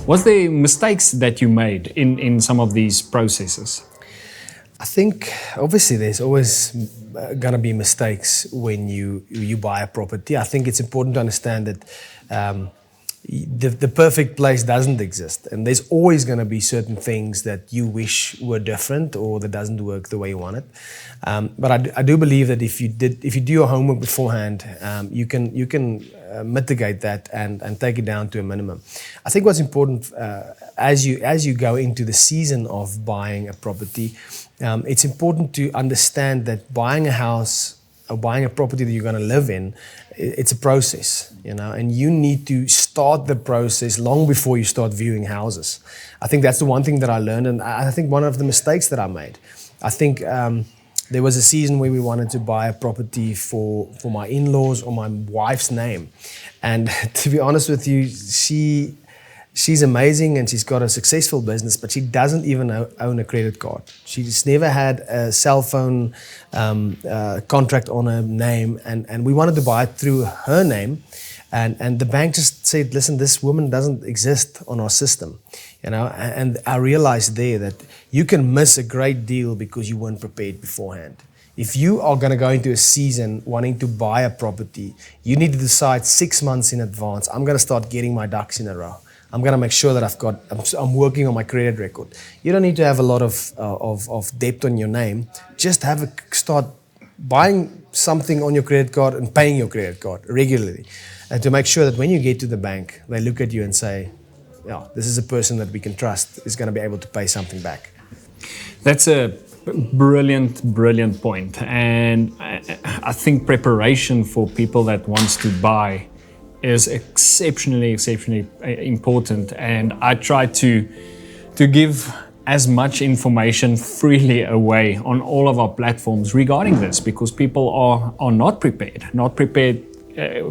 Was there mistakes that you made in some of these processes? I think obviously there's always going to be mistakes when you buy a property. I think it's important to understand that the perfect place doesn't exist, and there's always going to be certain things that you wish were different or that doesn't work the way you want it. But I do believe that if you do your homework beforehand, you can mitigate that and take it down to a minimum. I think what's important as you go into the season of buying a property, it's important to understand that buying a house or buying a property that you're going to live in, it's a process, and you need to start the process long before you start viewing houses. I think that's the one thing that I learned, and I think one of the mistakes that I made. I think there was a season where we wanted to buy a property for my in-laws or my wife's name, and to be honest with you, she's amazing and she's got a successful business, but she doesn't even own a credit card. She's never had a cell phone contract on her name, and we wanted to buy it through her name, and the bank just said, listen, this woman doesn't exist on our system, and I realized there that you can miss a great deal because you weren't prepared beforehand. If you are going to go into a season wanting to buy a property, you need to decide 6 months in advance, I'm going to start getting my ducks in a row. I'm going to make sure that I'm working on my credit record. You don't need to have a lot of debt on your name. Just start buying something on your credit card and paying your credit card regularly. And to make sure that when you get to the bank, they look at you and say, yeah, this is a person that we can trust is going to be able to pay something back. That's a brilliant point. And I think preparation for people that wants to buy is exceptionally important, and I try to give as much information freely away on all of our platforms regarding this, because people are not prepared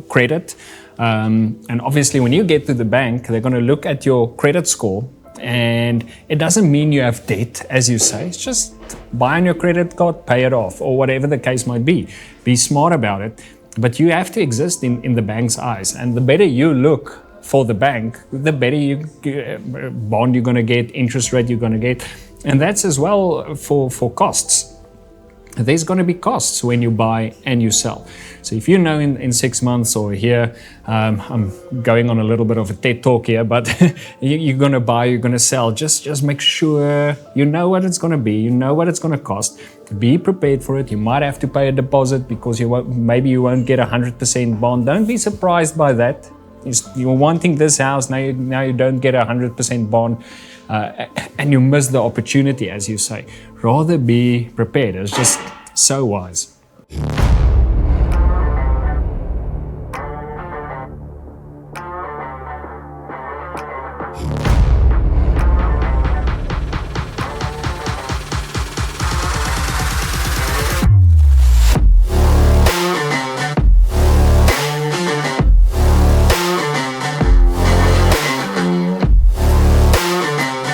credit, and obviously when you get to the bank, they're going to look at your credit score, and it doesn't mean you have debt, as you say. It's just buy on your credit card, pay it off, or whatever the case might be. Be smart about it. But you have to exist in the bank's eyes. And the better you look for the bank, the better bond you're going to get, interest rate you're going to get. And that's as well for costs. There's going to be costs when you buy and you sell. So if you know in 6 months or a year, I'm going on a little bit of a TED talk here, but you're going to buy, you're going to sell, just make sure you know what it's going to be, you know what it's going to cost. Be prepared for it. You might have to pay a deposit because maybe you won't get 100% bond. Don't be surprised by that. You're wanting this house, now you don't get 100% bond, and you miss the opportunity, as you say. Rather be prepared. It's just so wise.